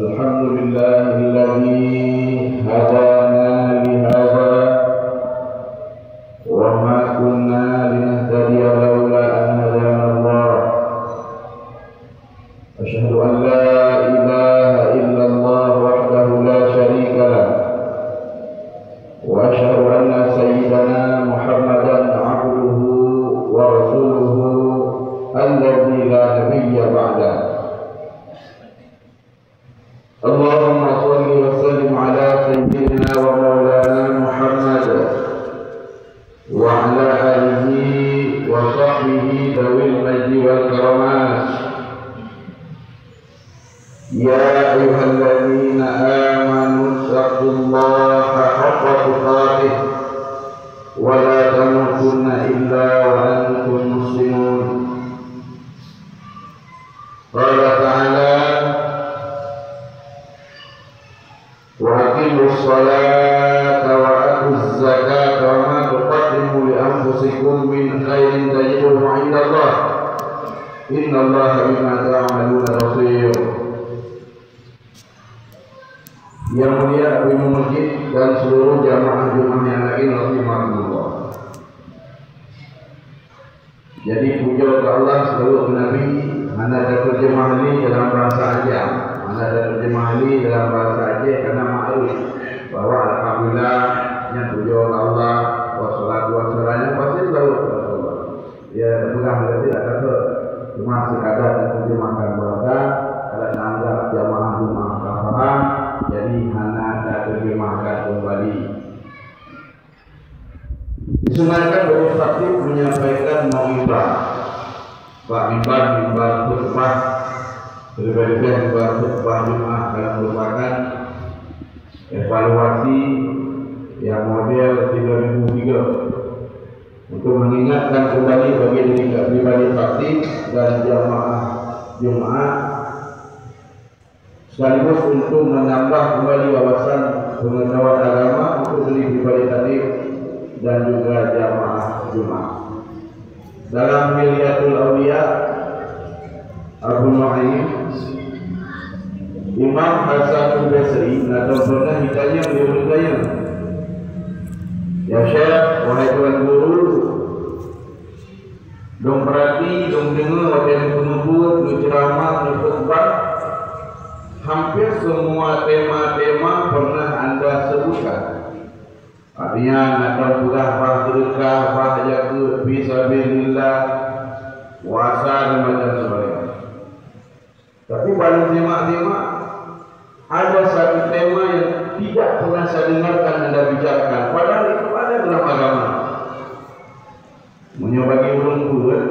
الحمد لله الذي هدانا لهذا وما كنا لنهتدي لولا أن هدانا الله أشهد أن لا إله إلا الله وحده لا شريك له وأشهد أن سيدنا محمدا عبده ورسوله الذي لا نبي بعده اللهم صل وسلم على سيدنا ومولانا محمد وعلى آله وصحبه ذوي المجد والكرامات يا أيها الذين آمنوا اتقوا الله حق تقاته ولا تموتن إلا وأنتم مسلمون قال تعالى وأقيموا الصلاة وآتوا الزكاة وما تقدموا لأنفسكم من خير تجدوه عند الله إن الله بما تعملون بصير. Yang mulia Imam Masjid dan seluruh jamaah Jumat yang lain rahimahullah. Jadi puja kepada Allah seluruh Nabi. Anda ada terjemah ini dalam bahasa aja. Anda ada terjemah ini dalam bahasa aja karena maklum bahwa alhamdulillah yang puja kepada Allah wassalatu wassalamnya pasti selalu kepada Allah. Ya bukan berarti ada cuma sekadar terjemahkan bahasa ada anggap jamaah Jumat paham. Jadi hanya ada terjemahkan kembali. Disunahkan bagi khatib menyampaikan mau'izah. Pak mimbar khutbah berbeda mimbar khutbah Jumat dalam merupakan evaluasi yang model 3003 untuk mengingatkan kembali bagi diri pribadi khatib dan jamaah Jumat sekaligus untuk menambah kembali wawasan pengetahuan agama untuk diri pribadi khatib dan juga jamaah Jumat. Dalam Hilyatul Awliya Abu Nu'aim Imam Hasan Al-Basri pernah ditanya beliau bertanya, ya Syekh, wahai tuan guru, dong perhati, dong dengar wajah pengebut, berceramah, berkhutbah, hampir semua tema-tema pernah anda sebutkan. Artinya ada pula sedekah, jaga fisabilillah, puasa dan macam sebagainya. Tapi pada tema-tema ada satu tema yang tidak pernah saya dengarkan anda bicarakan. Padahal itu ada dalam agama. Bagi ulun pun,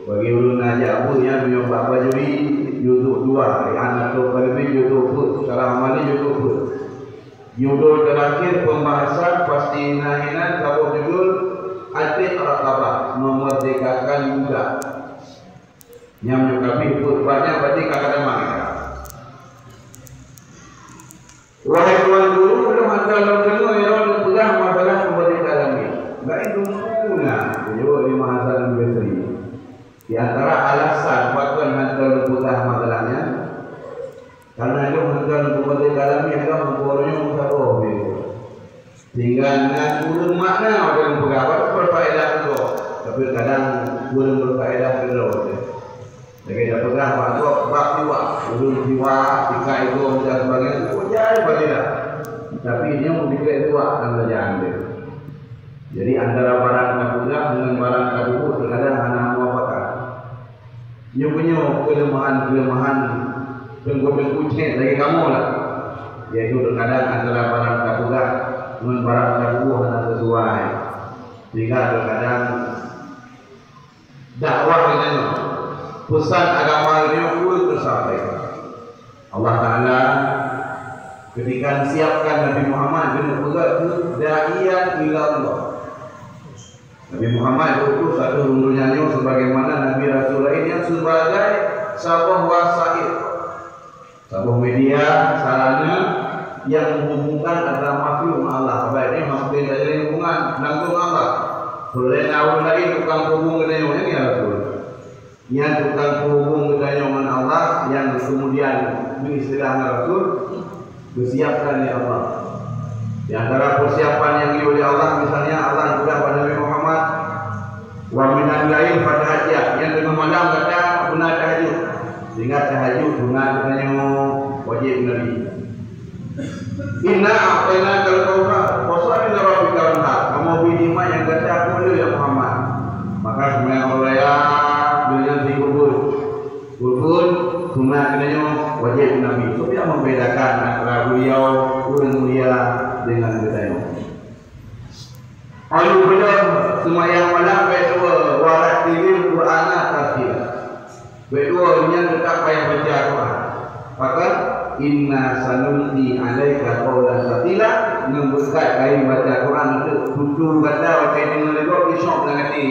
bagi ulun aja pun yang menyobak bajuri YouTube 2, anak tu lebih YouTube pun, salah amali YouTube pun. Judul terakhir pembahasan pasti nahinan kalau judul Atik Raqabah memerdekakan budak. Yang menyukapi khutbahnya berarti kata mereka. Wahai tuan guru, belum ada dalam dengar yang pegang masalah kemerdekaan ini. Enggak itu guna. Jawab di Hasan Al-Basri. Di antara alasan bahkan hantar pegang masalahnya karena itu hantar kemerdekaan ini adalah mempunyai musaroh itu. Sehingga dengan ulun makna orang pegawai berfaedah itu. Tapi kadang ulun berfaedah itu. Jadi dah pegang waktu bab jiwa, ulun jiwa, jika itu dan sebagainya, jauh berbeda. Tapi dia memiliki dua dan berjalan. Jadi antara barang kapudah dengan barang kabubu terkadang hanya muafakat. Dia punya kelemahan pengkucing dari kamu lah. Yaitu terkadang antara barang kapudah dengan barang kabubu hanya sesuai. Sehingga terkadang dakwah dengan pesan agama ini pun tersampaikan. Allah Ta'ala ketika siapkan Nabi Muhammad dengan pegat itu da'iyan ila Allah. Nabi Muhammad itu satu runtunya sebagaimana Nabi Rasul lainnya sebagai sebuah wasail, sebuah media sarana yang menghubungkan antara makhluk Allah. Baiknya makhluk dari lingkungan nanggung Allah. Boleh tahu lagi tukang hubung dengan yang ini Rasul. yang tukang berhubung dengan Allah, yang kemudian beristilah Rasul, bersiapkan ya Allah. Di antara persiapan yang oleh Allah, misalnya Allah juga pada Nabi Muhammad, wa minal lail fatahajjat, yang dengan malam kata guna tahajud, sehingga tahajud guna katanya wajib Nabi. Inna a'tayna kal kautsar fasali li rabbika wanhar. Kamu bidima yang kata aku ya Muhammad. Maka semua orang ya dengan di kubur guna katanya wajib Nabi. Itu tidak membedakan antara beliau orang mulia dengan beliau. Alu belum semayang malam berdua warat tilil Qur'ana tafsir. Berdua yang tetap payah baca Quran. Maka inna sanulti alaika qawlan thaqila, memberkat kain baca Quran itu tutur kata kain dengan lego isok nanti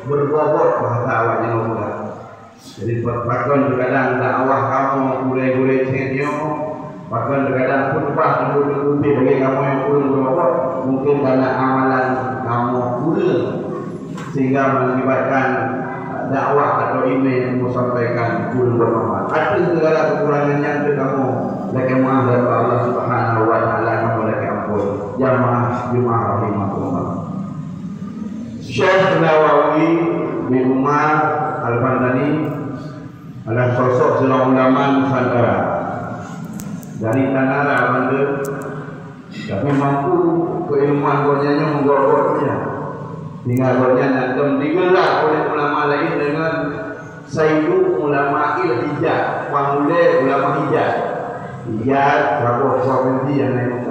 berbobot bahasa awaknya mudah. Jadi bahkan terkadang dakwah kamu gulai-gulai cengkio, bahkan terkadang khutbah lebih bagi kamu yang kurang berbobot, mungkin karena amalan kamu kurang sehingga mengakibatkan dakwah atau email yang kamu sampaikan kurang bermanfaat. Ada segala kekurangan yang ada kamu, laki maaf dari Allah Subhanahu Wa Taala, kamu laki ampun. Jamaah Jumaah rahimahullah. Syekh Nawawi bin Umar Al-Bandani adalah sosok seorang ulama Nusantara dari Tanara Banten, tapi mampu keilmuan gorjanya menggorgornya hingga gorjanya dan digelar oleh ulama lain dengan Sayyidu Ulama Il-Hijaz, Pamule Ulama Hijaz. Hijaz berapa provinsi yang lain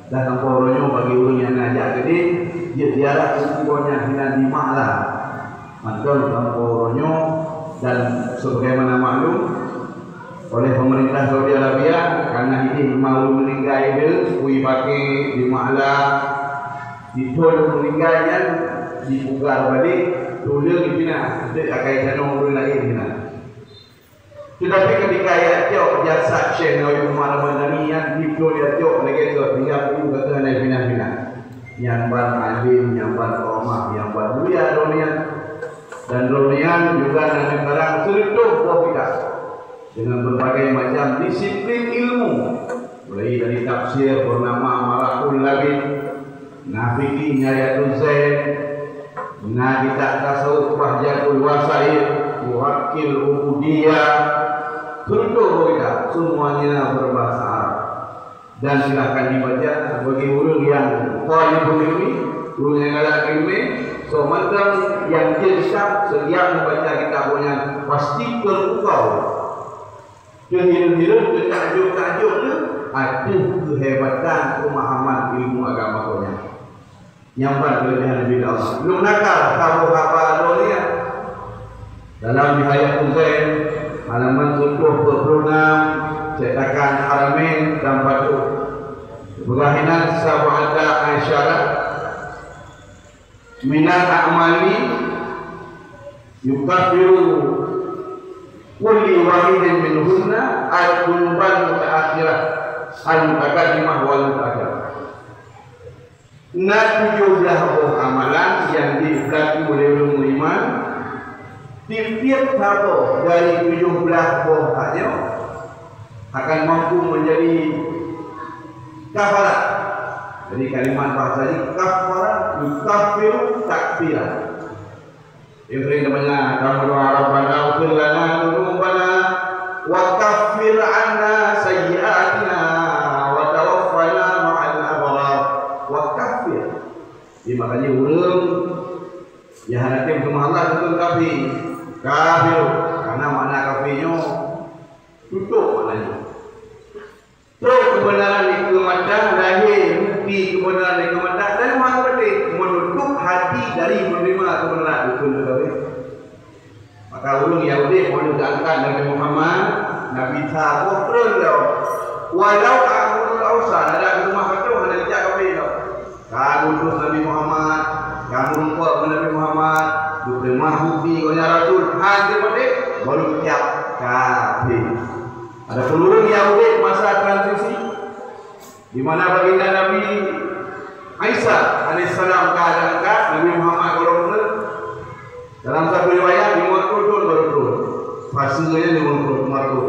dan temporanya bagi orang yang ngajak jadi dia diarah ukurannya hina di Ma'la mantul temporanya. Dan sebagaimana maklum oleh pemerintah Saudi Arabia, karena ini mau meninggal itu kui pakai di Ma'la ditol meninggalnya dipugar balik tulis di Pina itu akan jadi orang lagi di Pina. Tetapi ketika ya tiok jasa Syekh Nawawi Umar Al-Bandani yang ditol ya tiok lagi tu tinggal pun kata naik Pina yang ban alim, yang ban ulama, yang ban mulia dunia. Dan dunian juga dengan barang seluruh kita dengan berbagai macam disiplin ilmu, mulai dari tafsir bernama Marakul Labid, Nafiki Nyayatul Zain, Kita Tasawuf Bahjatul Wasaid, Muwakil Ubudiyah, seluruh kita semuanya berbahasa Arab. Dan silakan dibaca bagi orang yang talibul ilmi, orang yang ada ilmu. So macam yang kita setiap membaca kitabnya pasti terpukau. Hidup-hidup tertajuk-tajuk itu ada kehebatan pemahaman ilmu agama-nya. Yang berkelebihan lebih Allah. Belum nakal tahu apa dunia. Dalam Nihayatul Zain halaman 76 cetakan Haramain dan batu Burahinan Sab'ata Asyara minal a'mali yukaffiru kulli wahidin minhunna al-qulubal mutaakhirah al-mutaqaddimah wal mutaakhirah. 17 amalan yang dilakukan oleh orang beriman, tiap-tiap satu dari 17 hanya akan mampu menjadi kafarat. Jadi kalimat bahasa ini kafarat, yukafiru, takfiran. Yang sering namanya kamu doa Rabbana ufir lana dzunubana wa kaffir 'anna sayyi'atina wa tawaffana ma'al abrar wa kaffir. Jadi makanya urang ya hadapi sama Allah itu kafir. Kafir karena makna kafirnya tutup maknanya. Terus kebenaran itu mata lahir, bukti kebenaran itu mata dan berarti menutup hati dari menerima kebenaran itu kafir. Maka ulung Yahudi mau diangkat Nabi Muhammad, Nabi Sa'ad terus walau Abdul Ausan ada rumah itu ada dijak kafir. Kamu terus Nabi Muhammad, kamu rumput Nabi Muhammad, diberi mahbudi oleh Rasul, hadir pada baru siap kafir. Ada peluru Yahudi masa transisi di mana baginda Nabi Isa alaihissalam keadaan Nabi Muhammad kalau dalam satu riwayat di Muat Kudus baru rasanya 50 marko.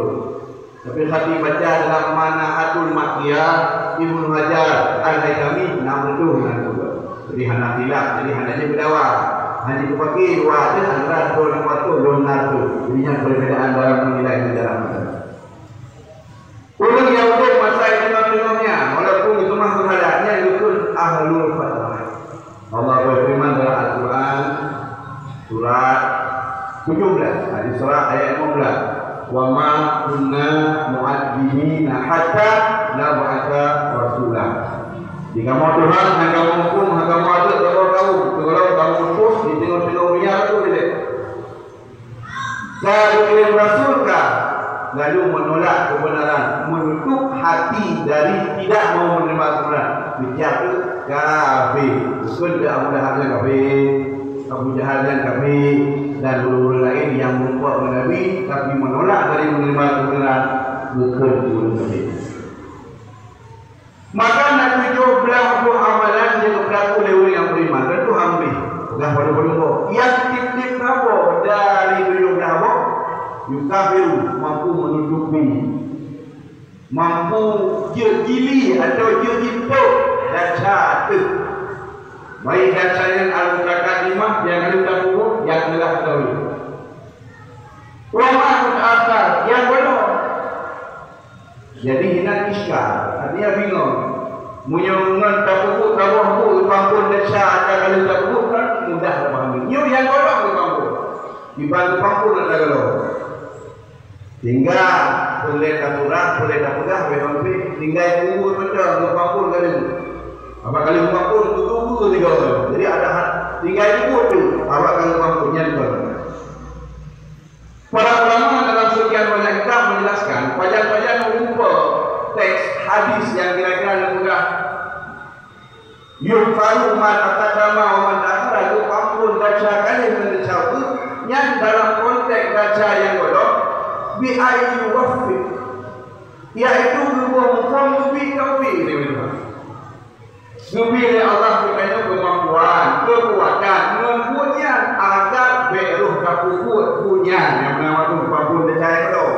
Tapi hati baca dalam Manahatul Makiyah Ibnu Hajar Al-Haytami 60 juga. Jadi hana tilak, jadi hana je berdawa. Hanya dipakai dua ada antara dua marko dan narko. Jadi yang perbezaan dalam menilai sejarah. Ulun yang udah masa imam-imamnya, walaupun itu mah terhadapnya itu ahlul fatrah. Allah berfirman dalam Al-Quran surat 17, hadis surat ayat 15. Wa ma kunna mu'adzibina hatta nab'atha rasulah. Jika mau Tuhan, hanya mau hukum, hanya mau adil, kalau kamu putus di tengah-tengah dunia itu tidak. Kalau kirim rasul kah? Lalu menolak kebenaran, menutup hati dari tidak mau menerima kebenaran. Bicara kafir, bukan dia Abu Lahab yang kafir, Abu Jahal yang kafir, dan guru-guru lain yang membuat Nabi tapi menolak dari menerima kebenaran, bukan guru kafir. Maka nak 17 amalan yang berlaku oleh orang yang beriman, tentu ambil. Dah pada yang tip-tip apa dari 17 yukabiru, mampu menutupi, mampu jeli atau jelitu daca itu. Baik daca yang al-mutakalimah yang al-mutakuh yang adalah tauhid. Wa ma'ul-akhar yang belum. Jadi hina iskal, artinya bingung. Munyungan tabuh pampun daca atau al-mutakuh kan mudah dipahami. Nyu yang belum pampun. Dibantu pampun ada kalau. Hingga boleh katurah, boleh dapudah, boleh tinggal tunggu macam lupampun kali. Apa kali lupampun tunggu 3 orang. Jadi ada tinggal tunggu tu. Apa kali lupapunnya tu. Para ulama dalam sekian banyak kitab menjelaskan pelajaran-pelajaran berupa teks hadis yang kira-kira mudah. Yufaru man atadama wa man akhara lupampun baca kali mencaut yang dalam konteks baca yang bodoh bi'ayu wafiq, yaitu berhubung bi taufiq Subhanahu Allah berkaitan kemampuan, kekuatan, kemampuan agar beruh kapukut punya yang nama tu papun percaya tu.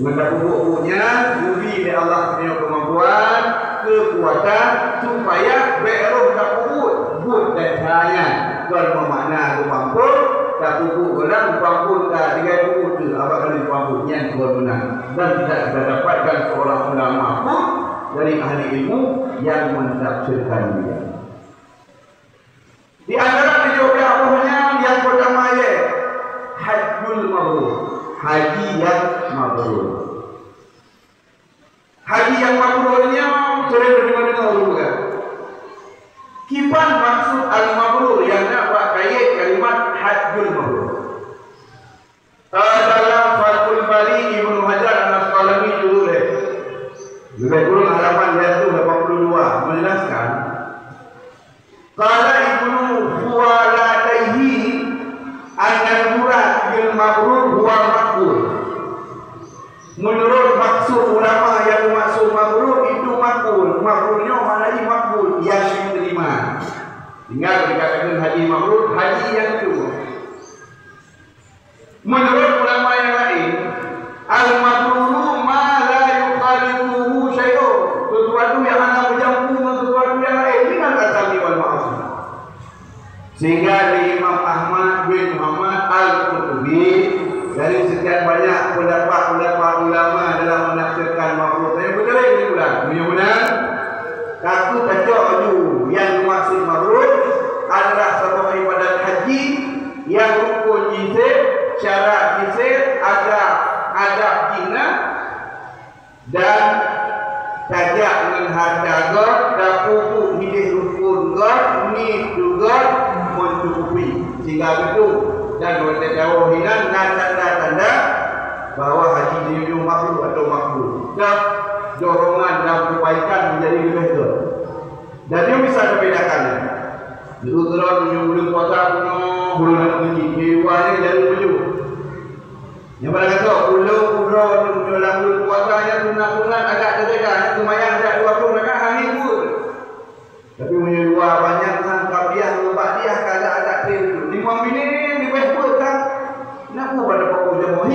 Mendapuk punya Subhanahu Allah punya kemampuan, kekuatan supaya beruh kapukut pun percaya bermakna kemampuan kapukut orang pampun dah 3 buku apa kali pampun yang benar dan tidak dapatkan seorang ulama pun dari ahli ilmu yang mentafsirkan dia. Di antara 17 apanya yang pertama ialah hajjul mabrur, haji yang mabrur. Haji yang mabrurnya sering dengar juga. Kipan maksud al-mabrur yang nak kait kalimat hajjul mabrur. Dalam Fathul Bari Ibnu Hajar Al-Asqalani judul lebih kurang halaman 182 menjelaskan qala Ibnu Huwaladaihi annal murad bil mabrur huwa maqbul. Menurut maksud ulama yang maksud mabrur itu maqbul. Mabrurnya maknanya maqbul, yang diterima. Tinggal dikatakan haji mabrur, haji yang kedua. Menurut ulama yang lain, al-mabruru ma la yukhalifuhu syai'un. Sesuatu yang hanya bercampur dengan sesuatu yang lain dengan asami wal ma'asi. Sehingga dari Imam Ahmad bin Muhammad Al-Qurtubi dari sekian banyak pendapat ulama dalam menafsirkan mabrur. Saya bercerai ini bulan. Mudah-mudahan kaku kacau aju yang dimaksud mabrur adalah sebuah ibadat haji yang rukun jizat, syarat jizat, adab jina dan tajak dengan harta god, dapuku hidup rukun god, ni god mencukupi. Sehingga itu dan kita jauh hilang tanda-tanda bahawa haji ini mabrur atau makbul. Dan dorongan dan perbaikan menjadi lebih baik. Dan dia bisa membedakan. Dulu terus menyuruh puasa punya bulan menjadi jiwanya jadi maju. Yang pada kata pulau menjualan bulan puasanya tunang-tunang agak terjaga, yang lumayan ada 20 rakaat hari pun. Tapi menyuruh banyak sangka dia lebat dia agak-agak krim. 5 minit lebih pun kan. Nak pada pokok jemaah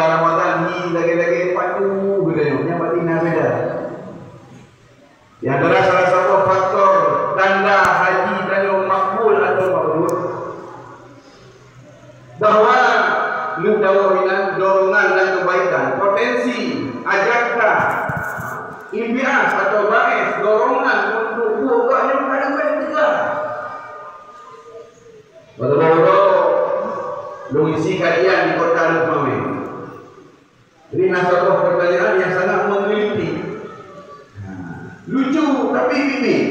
Ramadan ni lagi-lagi padu bedanya. Yang batina beda. Yang adalah salah satu faktor tanda haji tadi makbul atau mabrur. Bahawa lu dorongan dan kebaikan, potensi, ajakan, impian atau baik dorongan untuk buat yang paling baik juga. Baru-baru lu isi kajian di kota Lumame. Jadi nasabah pertanyaan yang sangat meneliti, lucu tapi bibit.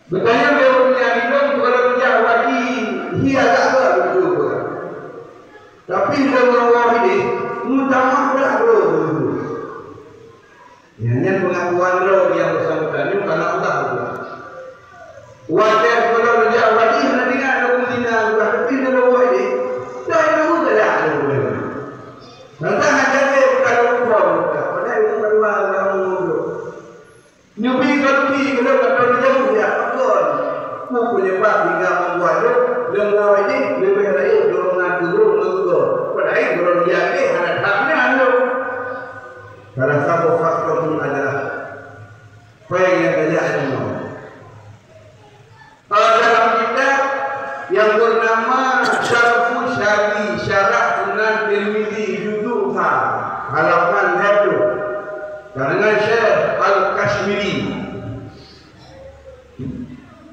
Bertanya beliau punya hidung kalau punya wadi dia tak ada lucu pun. Tapi dia berawal ini mutamah dah bro. Hanya pengakuan bro yang bersangkutan itu karena utak. Wajar kalau dia wadi hendak dengar ada kumina bukan tapi dia berawal ini dah itu tak ada lucu. Nanti hanya dia bukan lucu. Padahal itu kedua orang muda. Nyubi kalau dia dia punya bab hingga membuat lembaga ini lebih dari dorongan turun. Padahal dorongan dia ini hadapnya anda. Salah satu faktor ini adalah pengen kerja semua. Dalam kitab yang bernama Syarhul Syari Syarah Sunan Tirmizi judul halaman 1 karangan Syekh Al-Kashmiri.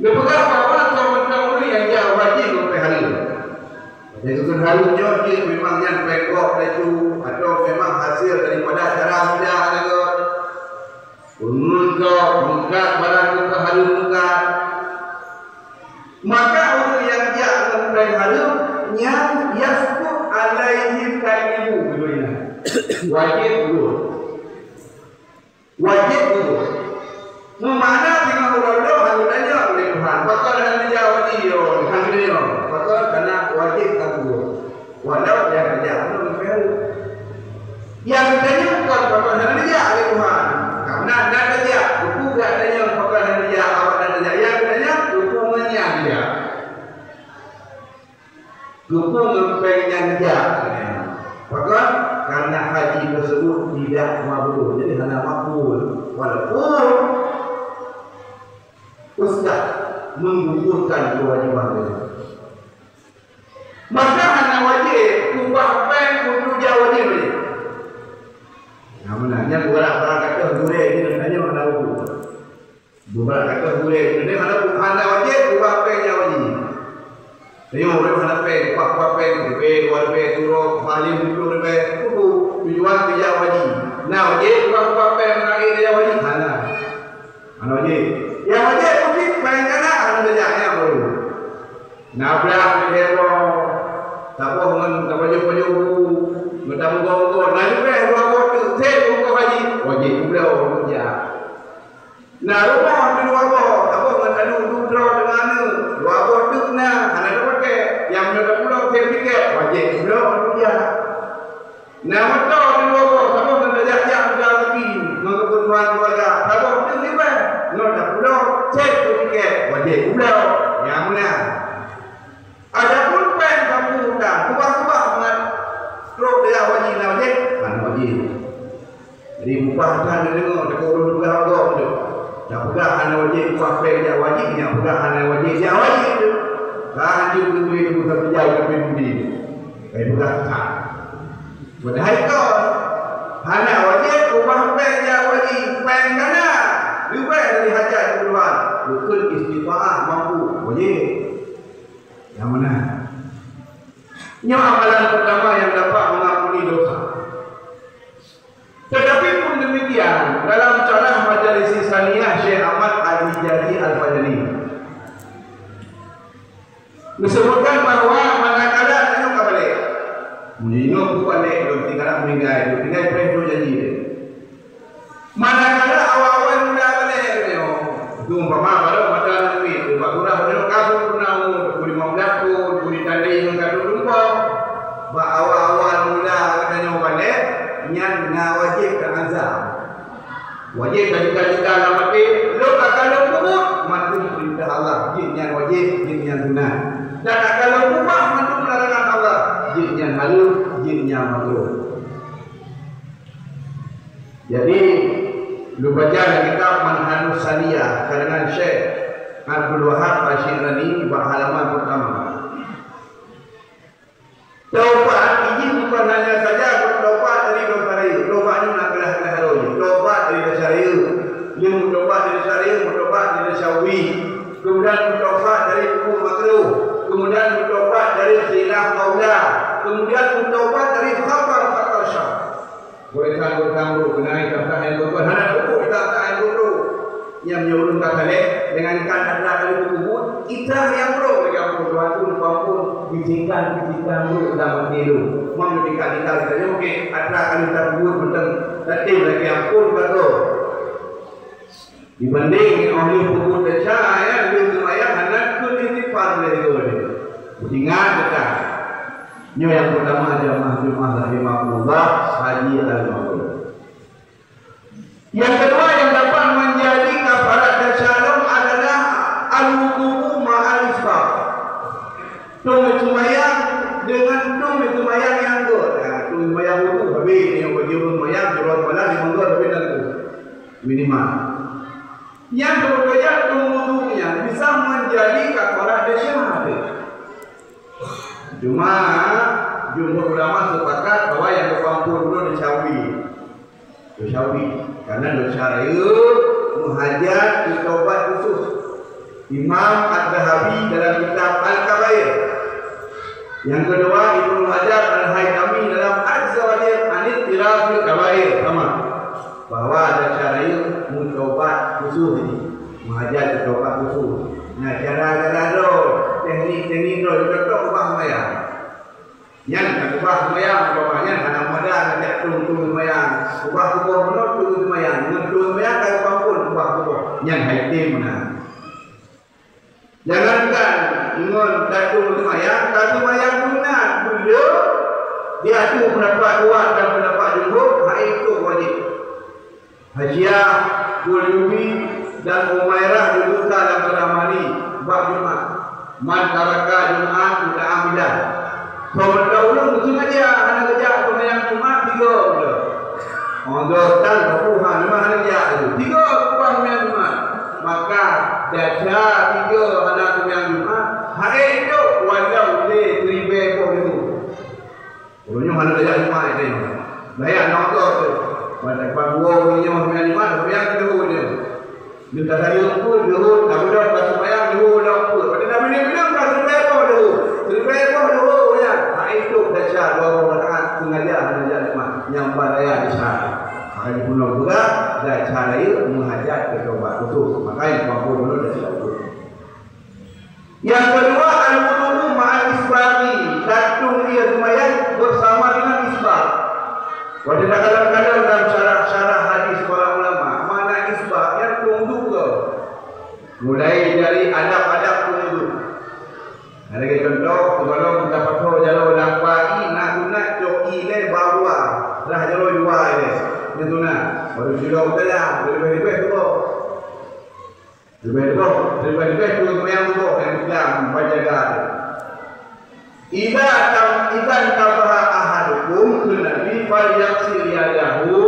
Lepas apa tahu yang jauh wajib sampai hari. Jadi kan harunya dia memang yang pekok itu atau memang hasil daripada cara muda negara. Unungkau buka barang ke harum buka. Maka orang yang dia sampai harum yang yasbut alaihi kalimu begitu. Wajib dulu. Wajib dulu. Memana dengan orang hanya oleh Tuhan. Bakal hanya jawab dia, hanya bakal karena wajib kamu. Walau dia kerja belum fair. Yang kerjanya bukan bakal hanya dia oleh Tuhan. Karena ada kerja, buku tak tanya bakal hanya dia awak dan kerja. Yang kerjanya hukumannya dia. Hukum mempunyai dia. Bakal karena haji tersebut tidak mabrur. Jadi hanya makbul. Walaupun Ustaz menggugurkan kewajiban itu. Maka hanya wajib ubah pen untuk dia wajib ini. Yang menanya berak kata gure ini hanya mana ubu. Berak kata gure ini hanya wajib ubah pen yang wajib. Jadi orang mana pen, apa pen, pen turun, paling turun pen, ubu tujuan dia wajib. Nah wajib ubah pen lagi dia wajib mana wajib. Yang wajib mungkin bayangkanlah ada jahatnya baru. Nabrak hero, tak bohong, tak baju, bertamu gong, nanti dua bodoh, saya buka haji, wajib pula orang kerja. Nah rumah ada dua bodoh, tak bohong, ada dua dengan dua bodoh nah, ada pakai yang mereka pulau saya pikir wajib pula orang kerja. Nah betul ada dua bodoh, tak bohong, ada jahat sudah lagi, mengebutuhan keluarga, tak bohong ni bah. Tak pulau cek tiket wajib pulau yang mana ada pun pen kamu dah kubah dengan truk dia wajib mana wajib. Jadi bukan dia dengar dia urus juga agak tu tak pegang hanya wajib buah pen dia wajib yang pegang hanya wajib dia wajib tu kan dia duit itu satu jauh lebih budi kayak pegang tak padahal kau hanya wajib ubah pen dia wajib pen kana juga dari hajat keluar bukan istiqaah mampu wajib. Yang mana? Ini amalan pertama yang dapat mengampuni dosa. Tetapi pun demikian dalam syarah Majalis Saniyah Syekh Ahmad Al-Hijari Al-Fajani disebutkan bahawa manakala tengok balik mengingat balik belum tinggal meninggal presto jadi dia. Manakala awal-awal muda balik itu umpama kalau macam duit buat kurang kalau kamu pernah boleh memberlaku boleh tanding dengan lupa bah awal-awal muda katanya balik yang wajib ke azab wajib juga dalam hati lo akan lembut mantu perintah Allah jin yang wajib jin yang sunat dan akan lembut mantu larangan Allah jin yang halus Jadi lu baca kitab Manhajus Saliyah karangan Syekh Abdul Wahab Asyirani halaman pertama. Taubat ini bukan hanya saja bertobat dari dosa raya. Taubat ini nak kelah haroy. Taubat dari dosa raya. Dia bertobat dari dosa raya, bertobat dari dosa wi. Kemudian bertobat dari hukum makruh. Kemudian bertobat dari silap maula. Kemudian bertobat dari khabar fatasha. Boleh sanggup kenai kata yang berbuat hana dulu kata yang dulu yang menyuruh kata dengan kata kali kubur kita yang pro yang berbuat pun pun bisikan dulu dalam tidur mau bisikan kita saja okey ada kali terbur betul tetap lagi yang pun betul dibanding oleh kubur desa ya lebih lumayan hana kutipan lagi ingat kita. Ini yang pertama jamaah Jumat rahimahullah haji al-mabrur. Yang kedua yang dapat menjadi kafarat dan shalom adalah al-wudu ma'al isbah. Tumit sembahyang dengan tumit sembahyang yang good. Tumit sembahyang wudu habis yang berjurun sembahyang jurun malam dimanggur habis dan itu minimal. Yang kedua wudunya bisa menjadi kafarat dan shalom. Cuma jumhur ulama sepakat bahwa yang berpampur dulu dosyawi karena dosa raya muhajat ditaubat khusus. Imam Ad-Dhahabi dalam kitab Al-Kabair. Yang kedua Ibnu Hajar Al-Haytami dalam Az-Zawajir Anit Tirafil Kabair sama bahwa dosa raya mutaubat khusus ini muhajat ditaubat khusus. Nah cara-cara do teknik do ditetap ubah mayang. Yang ubah mayang bapaknya anak muda nak turun mayang. Ubah kubur menurut turun mayang. Turun mayang kalau pampun ubah kubur. Yang haitim mana? Jangankan ingon turun mayang, tapi mayang tunat beliau dia tu pendapat kuat dan pendapat jumhur, hak itu wajib. Hajiah, Qulubi dan Umairah dibuka dalam beramali bab Jumat. Man taraka Jumat tidak amidah. Sobat dahulu mungkin aja anak kerja sembahyang Jumat 3 sudah. Untuk dan Tuhan memang kerja itu 3 sembahyang Jumat. Maka jaga 3 anak sembahyang Jumat. Hari itu wajib boleh ribe pun itu. Orangnya mana kerja Jumat itu. Bayar nonton tu. Pada panggung ni sembahyang Jumat sembahyang kedua dia. Dia tak ada pun dulu, tak boleh pas sembahyang dulu dah pun. Pada dah minum tak sembahyang pun dulu. Sembahyang pun dulu ya. Hak itu dah 2 rakaat sengaja Jumat yang baraya di sana. Hari pulau juga dah cara itu menghajat ke taubat khusus. Makanya panggung dulu dah siap. Yang kedua al-wudu ma'al isbaghi. Satu dia sembahyang bersama dengan isbagh. Pada kadang-kadang dalam syarah hadis para ulama, mana isbah yang tunduk ke? Mulai dari adab-adab tunduk. Ada contoh, sebelum kita patrol jalur lampai, nak tunat joki le bawa, dah jalur dua le. Ni tunat, baru jalur dah, lebih-lebih tu. Lebih-lebih tu yang tu yang Islam menjaga. Idan tabaha ahadukum kunabi fal yaksir yadahu.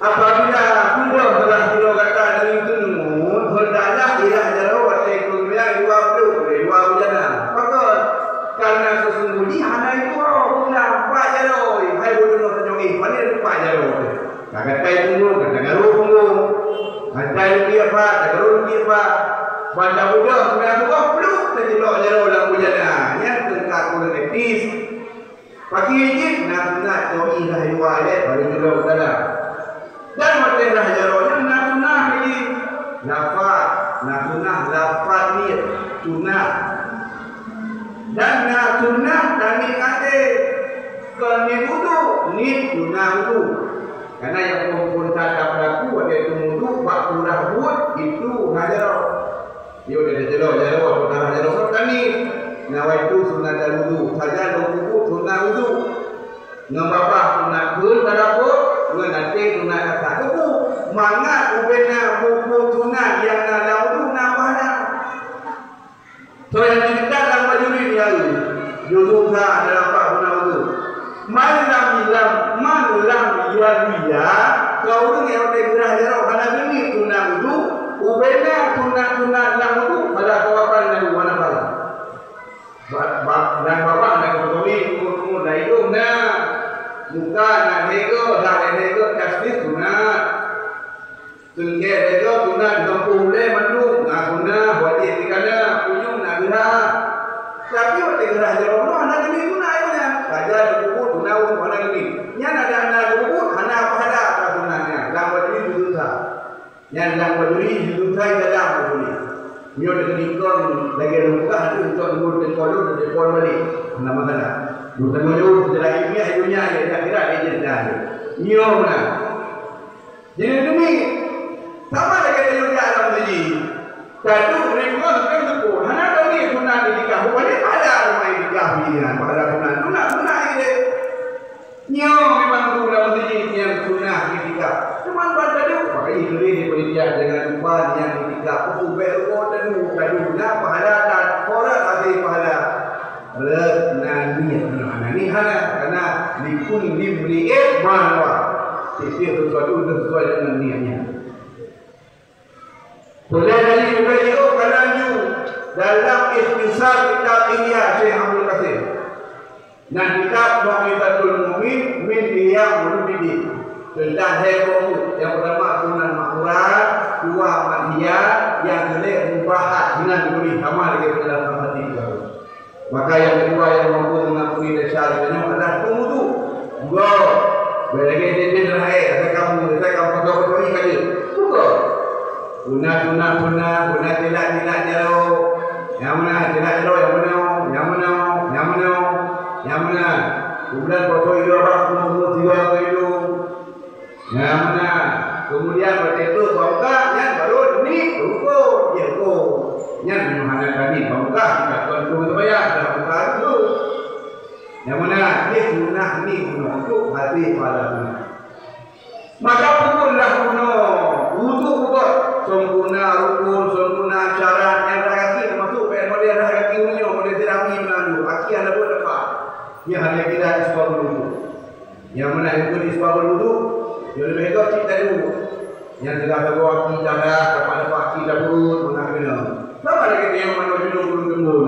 Apabila sudah telah kita kata dari tunut hendaklah ilah jaro watai kuliah 20 bujana. Maka karena sesungguhnya hanya itu pulang pak jaro hai bodoh terjongi mana pak jaro. Kagak tai tunggu kata garu tunggu. Hantai dia pak, garu dia pak. Pada budak sebenarnya bukan peluk terjelok jaro dalam bujana. Aku etis pakai izin nak jogi dah dua le baru juga utara dan mati dah jaronya nak sunah lagi lafaz nak sunah lafaz ni sunah dan nak sunah dan ni kata ke ni wudu ni sunah wudu karena yang pun tak berlaku ada itu wudu pak kurang buat itu hajar dia dah jaro utara jaro kan ni nawaitu sunat al-wudu saja wudu sunat wudu ngababah sunat keul kadako nganate sunat kata kubu mangat ubena buku sunat yang ada wudu nabana so yang kita dalam majuri dia wudu ka dalam bab sunat wudu man ulang dia kau dengar orang gerah jarau kana gini tunang itu ubena tunang lang itu pada kawapan dan mana pada dan bapak dan kami umur dah itu na muka na nego dah nego kasih tunang tunge nego tunang kampung le mandu na tunang buat dia dikana punyung na gerah tapi orang gerah jarau no anak gini tunang ayunya kaja buku tunang mana gini nya ada anak buku anak pada apa tunangnya lang buat ini juta yang lang buat ini juta dalam buku ini nyo de nikon lagi luka itu untuk ngurus kodo de kon balik nama kana du tangoyo de lagi ni ayunya ya kira dia dah nyo mana jadi demi sama dengan yang dia alam tadi kadu mereka kan tu hana tadi tunang di nikah bukan ada rumah nikah ni pada tunang ini nyo memang tu dalam tadi yang tunang di nikah cuma pada dia pakai ini dia dengan tuan yang di nikah pun berko dan kadunya pahala dan orang ada pahala nani hana karena dikun diberi manwa setiap sesuatu sesuai dengan niatnya. Boleh dari beliau kalaju dalam ikhtisar kitab Ihya Syekh Abdul Qasim dan kitab Mu'minatul Mu'min min Ihya Ulumuddin tentang hukum yang pertama sunan makruhat, dua madhiyah, yang kedua mubahat dengan diberi sama dengan dalam hadis itu. Maka yang kedua yang mampu mengampuni dosa adalah wudu. Go. Belagi dia ada kamu pakai ini kali. Go. Guna tidak jero. Yang mana? Kemudian foto itu apa? Tiga itu. Yang mana? Kemudian bertetu bangka yang baru ini ruko yang mana kami bangka kita tentu bayar dah bangka itu. Yang mana ini sunnah ini untuk hati pada sunnah. Maka pukullah kuno untuk buat sempurna rukun sempurna syarat yang rahati termasuk model rahati unyo model terapi melandu akhir ada pun dapat. Yang hanya kita isbab wudu. Yang mana itu isbab wudu? Yang lebih baik kita dulu. Yang telah bawa kita dah kepada pagi dahulu mengambil. Sama lagi yang mana dulu belum.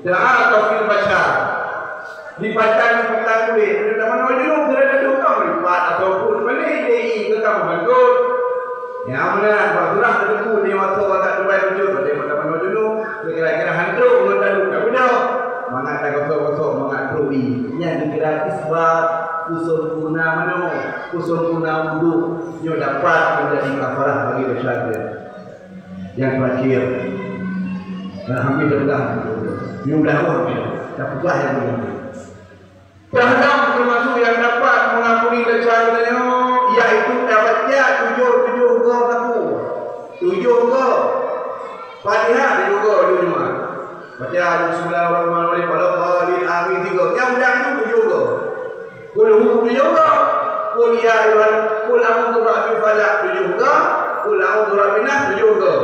Dan atau film baca. Dibaca di petang kulit. Dan mana dulu berada di rumah lipat ataupun boleh di ke kamu bantu. Yang mana bergerak terdeku di waktu tak terbaik wujud. Pada mana dulu kira-kira hantu mendalu tak benar. Mana tak kosong-kosong mengatrui. Yang dikira isbat usul guna mano, usul guna wudu yang dapat menjadi kafarah bagi dosa dia. Yang terakhir, alhamdulillah, mudah-mudahan dapat yang ini. Terhadap termasuk yang dapat mengampuni dosa dia, iaitu dapatnya tujuh go. Fatihah juga dulu. Baca Bismillahirrahmanirrahim. Walaqalil amin tiga. Yang mudah itu tujuh go. Kul juga, kul ya ayuhan, kul a'udzu birabbil falaq juga, kul a'udzu birabbin nas juga.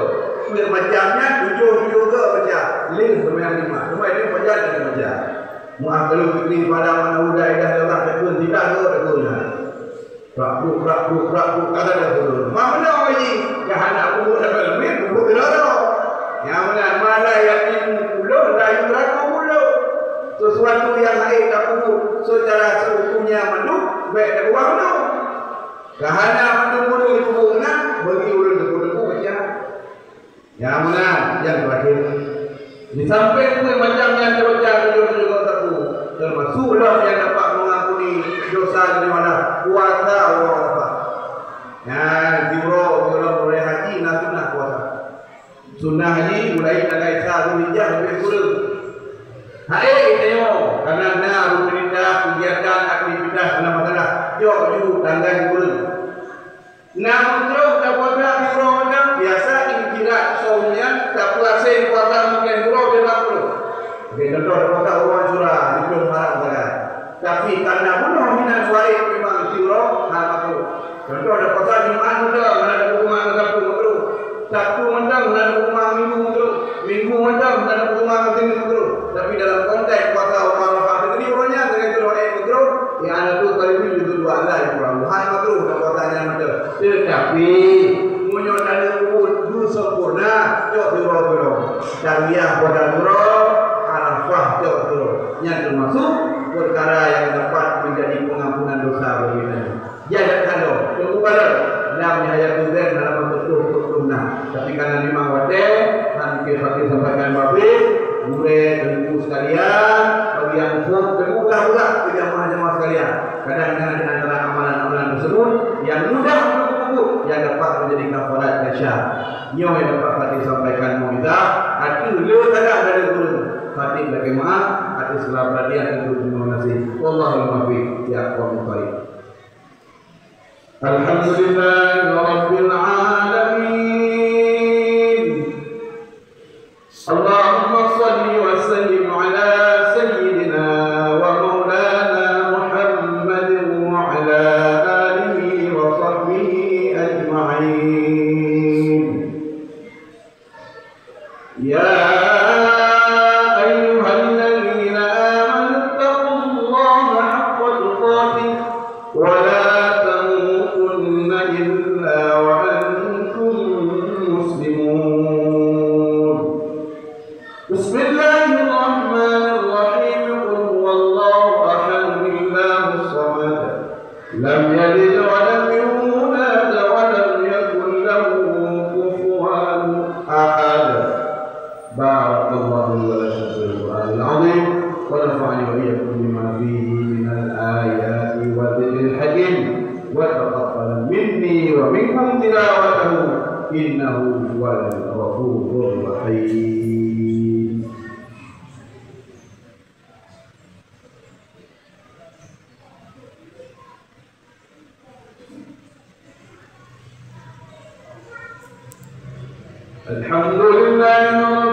Macamnya tujuh juga baca. Lin semuanya lima. Semua ini baca dan baca. Mu'ah kalau fikri pada mana udah dah Allah tekun tidak tekun. Rakbu kata dah turun. Mana ini? Jahanam umur dah min umur dah. Yang mana yang ulul dah yuraku ulul. Sesuatu yang lain tak perlu secara seutuhnya menduk baik tak uang tu kahana menduk itu bukan bagi ulun deku macam yang mana yang terakhir di samping itu macam yang terbaca juga tahu termasuklah yang dapat mengampuni dosa dari mana puasa Allah apa zikro boleh haji nak puasa sunnah haji mulai tanggal 1 Zulhijjah sampai 10 Hai tengok karena rutinitas kegiatan aktivitas dalam masalah jauh tanggal bulan. Namun terus tak puasa di Ramadan biasa intirak soalnya tak puasa puasa mungkin dulu dia tak perlu. Oke contoh puasa orang surah di belum haram sangat. Tapi karena bunuh minat warid memang surah haram perlu. Contoh ada puasa Jumat sudah ada hukuman Sabtu perlu. Sabtu mentang ada hukuman Minggu mentang ada hukuman Minggu perlu. Tapi dalam konteks puasa orang-orang ini orangnya dengan keluar yang betul yang ada tu kali ini juga dua lah yang kurang Tuhan makruh dan katanya macam tetapi munyo dari dulu sempurna jauh biro syariah pada biro arafah jauh biro yang termasuk perkara yang dapat menjadi pengampunan dosa bagi kita. Jangan kalau kemudian dalam ayat tujuan dalam bentuk nah tapi karena memang wadah dan kita sampaikan babi murid dan ibu sekalian bagi yang terbuka pula tidak jemaah sekalian kadang-kadang di antara amalan-amalan tersebut yang mudah untuk yang dapat menjadi kafarat kasyaf yang dapat disampaikan kita hati lu tidak dari guru hati bagaimana hati selalu perhatian tentu terima kasih wallahul muwaffiq ya aqwamul baik. Alhamdulillahirabbil alamin. Allahumma shalli wa sallim ala sayyidina wa maulana Muhammadin wa ala alihi wa sahbihi ajma'in. Ya ayyuhalladzina amanu taqullaha haqqa tuqatih wa la إلا وأنتم مسلمون. بسم الله الرحمن الرحيم. قل هو الله أحد الله الصمد لم يلد ولم يولد ولم يكن له كفوا أحد. بارك الله لي ولكم في القرآن العظيم ونفعني وإياكم بما فيه من الآيات والذكر الحكيم وتقبل مني ومنكم تلاوته إنه هو الغفور الرحيم. الحمد لله